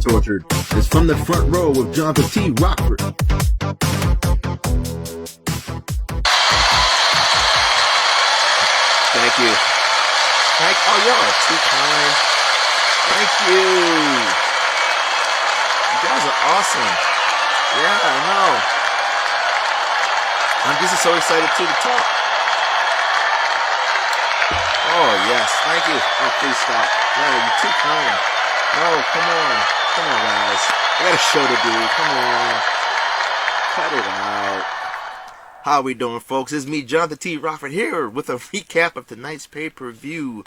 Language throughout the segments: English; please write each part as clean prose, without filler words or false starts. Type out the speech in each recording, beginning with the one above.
tortured is from the front row with Johnathan T. Rokford. Thank you. Oh, y'all are too kind. Thank you. You guys are awesome. Yeah, I know. I'm just so excited to talk. Oh, yes. Thank you. Oh, please stop. No, you're too kind. No, come on. Come on, guys. I got a show to do. Come on. Cut it out. How we doing, folks? It's me, Johnathan T. Rokford, here with a recap of tonight's pay-per-view.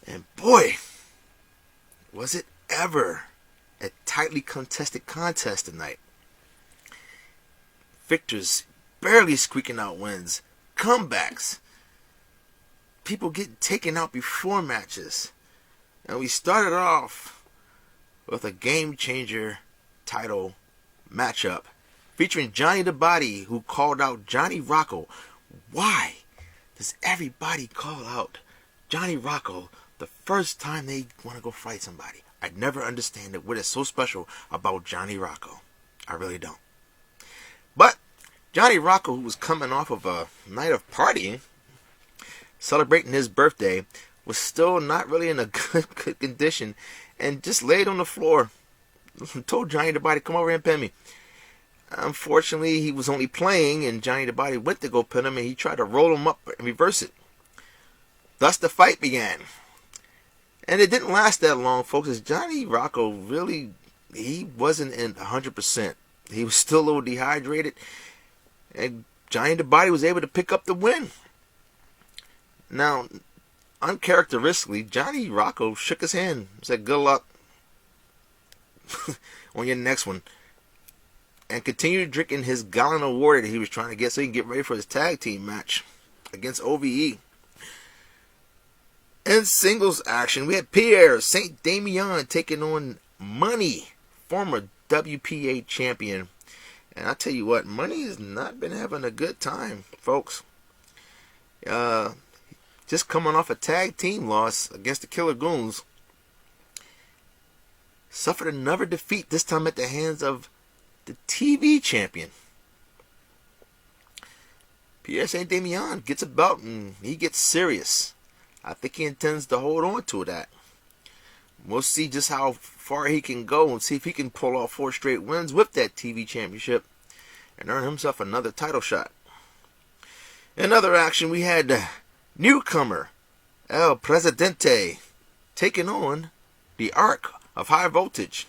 And boy, was it ever a tightly contested contest tonight. Victors barely squeaking out wins. Comebacks. People getting taken out before matches. And we started off with a game-changer title matchup featuring Johnny the Body, who called out Johnny Rocco. Why does everybody call out Johnny Rocco the first time they want to go fight somebody? I never understand it. What is so special about Johnny Rocco? I really don't. But Johnny Rocco, who was coming off of a night of partying, celebrating his birthday, was still not really in a good condition and just laid on the floor. Told Johnny the Body, come over and pin me. Unfortunately, he was only playing, and Johnny the Body went to go pin him, and he tried to roll him up and reverse it. Thus, the fight began. And it didn't last that long, folks, as Johnny Rocco really, he wasn't in 100%. He was still a little dehydrated, and Johnny the Body was able to pick up the win. Now, uncharacteristically, Johnny Rocco shook his hand and said, good luck on your next one. And continued drinking his gallon of water that he was trying to get so he can get ready for his tag team match against OVE. In singles action, we had Pierre St. Damien taking on Money, former WPA champion. And I tell you what, Money has not been having a good time, folks. Just coming off a tag team loss against the Killer Goons. Suffered another defeat, this time at the hands of the TV champion. Pierre St. Damien gets a belt and he gets serious. I think he intends to hold on to that. We'll see just how far he can go and see if he can pull off 4 straight wins with that TV championship and earn himself another title shot. In other action, we had newcomer El Presidente taking on the Arc of High Voltage,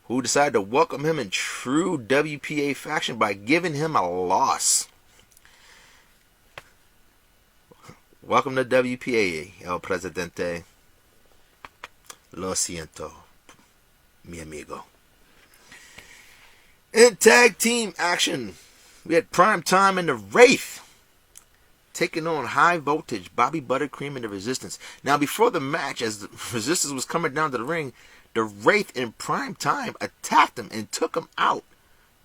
who decided to welcome him in true WPA fashion by giving him a loss. Welcome to WPA, El Presidente. Lo siento, mi amigo. In tag team action, we had Prime Time and the Wraith taking on High Voltage, Bobby Buttercream and the Resistance. Now, before the match, as the Resistance was coming down to the ring, the Wraith in Prime Time attacked him and took him out,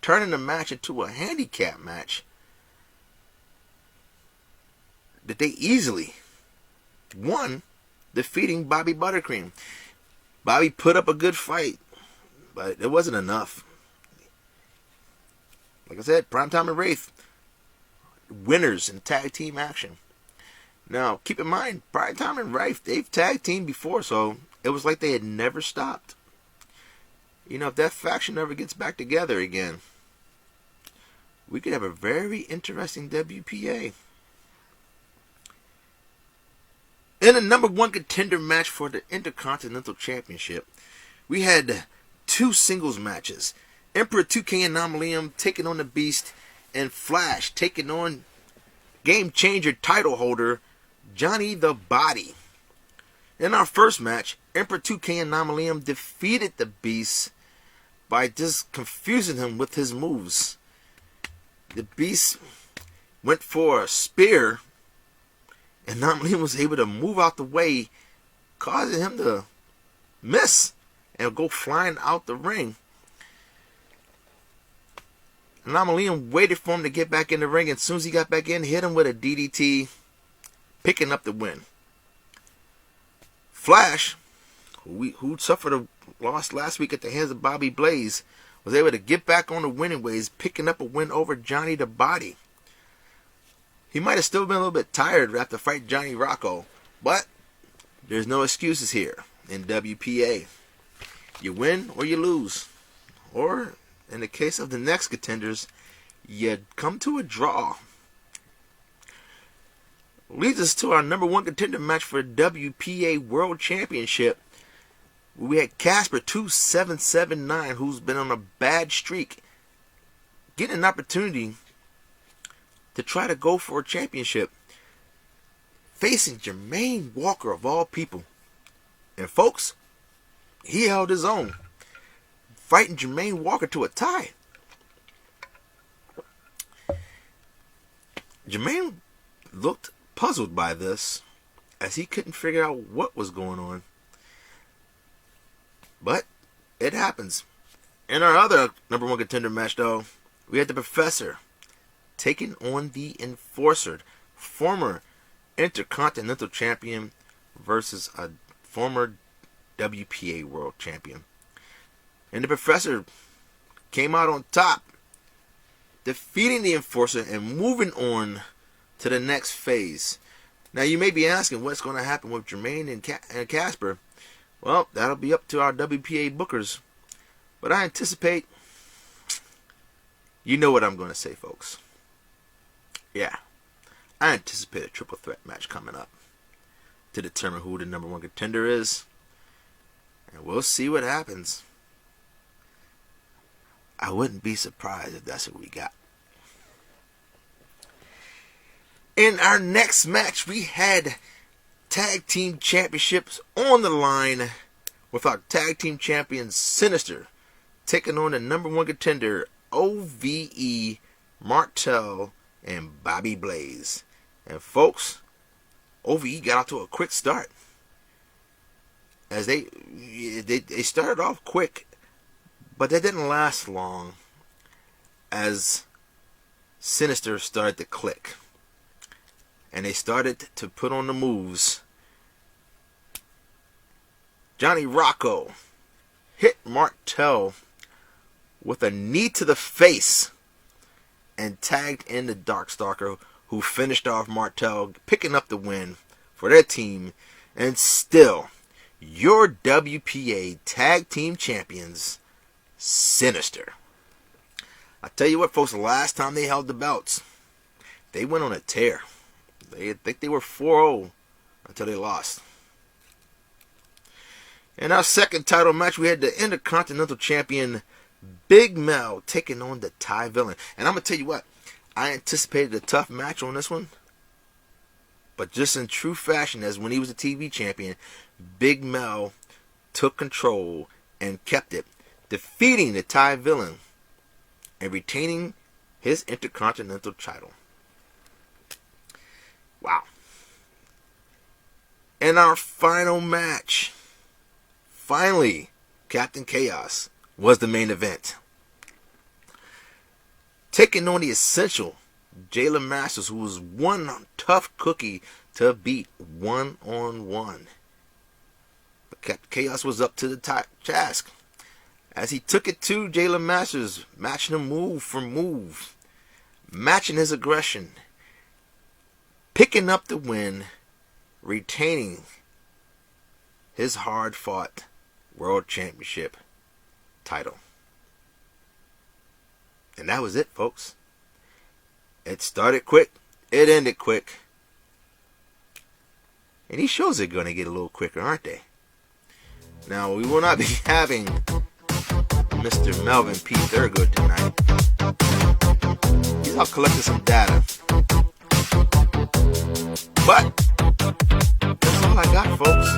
turning the match into a handicap match that they easily won, defeating Bobby Buttercream. Bobby put up a good fight, but it wasn't enough. Like I said, Prime Time and Wraith, winners in tag team action. Now, keep in mind, Prime Time and Wraith, they've tag teamed before, so it was like they had never stopped. You know, if that faction ever gets back together again, we could have a very interesting WPA. In a number 1 contender match for the Intercontinental Championship, we had 2 singles matches. Emperor 2K Anomalium taking on the Beast, and Flash taking on Game Changer title holder Johnny the Body. In our first match, Emperor 2K Anomalium defeated the Beast by just confusing him with his moves. The Beast went for a spear, and Anomalium was able to move out the way, causing him to miss and go flying out the ring. Anomalium waited for him to get back in the ring, and as soon as he got back in, hit him with a DDT, picking up the win. Flash, who suffered a loss last week at the hands of Bobby Blaze, was able to get back on the winning ways, picking up a win over Johnny the Body. He might have still been a little bit tired after fighting Johnny Rocco, but there's no excuses here in WPA. You win or you lose. Or, in the case of the next contenders, you come to a draw. Leads us to our number one contender match for WPA World Championship. We had Casper 2779, who's been on a bad streak, getting an opportunity to try to go for a championship, facing Jermaine Walker of all people. And folks, he held his own, fighting Jermaine Walker to a tie. Jermaine looked puzzled by this, as he couldn't figure out what was going on. But it happens. In our other number one contender match, though, we had the Professor taking on the Enforcer, former Intercontinental Champion versus a former WPA World Champion. And the Professor came out on top, defeating the Enforcer and moving on to the next phase. Now you may be asking what's going to happen with Jermaine and Casper. Well, that'll be up to our WPA bookers. But I anticipate, you know what I'm going to say, folks. Yeah, I anticipate a triple threat match coming up to determine who the number one contender is. And we'll see what happens. I wouldn't be surprised if that's what we got. In our next match, we had tag team championships on the line with our tag team champions Sinister taking on the number one contender OVE, Martel, and Bobby Blaze. And folks, OVE got off to a quick start, as they started off quick, but they didn't last long as Sinister started to click. And they started to put on the moves. Johnny Rocco hit Martel with a knee to the face and tagged in the Darkstalker, who finished off Martel, picking up the win for their team. And still, your WPA Tag Team Champions, Sinister. I tell you what, folks, the last time they held the belts, they went on a tear. I think they were 4-0 until they lost. In our second title match, we had the Intercontinental Champion Big Mel taking on the Thai Villain. And I'm going to tell you what, I anticipated a tough match on this one. But just in true fashion, as when he was a TV champion, Big Mel took control and kept it, defeating the Thai Villain and retaining his Intercontinental title. Wow. In our final match, finally, Captain Chaos was the main event. Taking on the Essential, Jayla Masters, who was one tough cookie to beat one-on-one. But Captain Chaos was up to the task, as he took it to Jayla Masters, matching him move for move, matching his aggression, picking up the win, retaining his hard-fought World Championship title. And that was it, folks. It started quick, it ended quick. And these shows are going to get a little quicker, aren't they? Now, we will not be having Mr. Melvin P. Thurgood tonight. He's out collecting some data. But that's all I got, folks.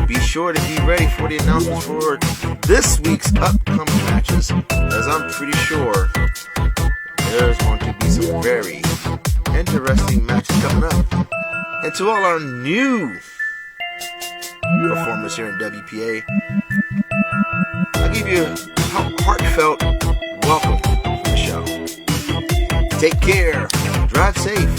Be sure to be ready for the announcements for this week's upcoming matches, as I'm pretty sure there's going to be some very interesting matches coming up. And to all our new performers here in WPA, I give you a heartfelt welcome to the show. Take care, drive safe,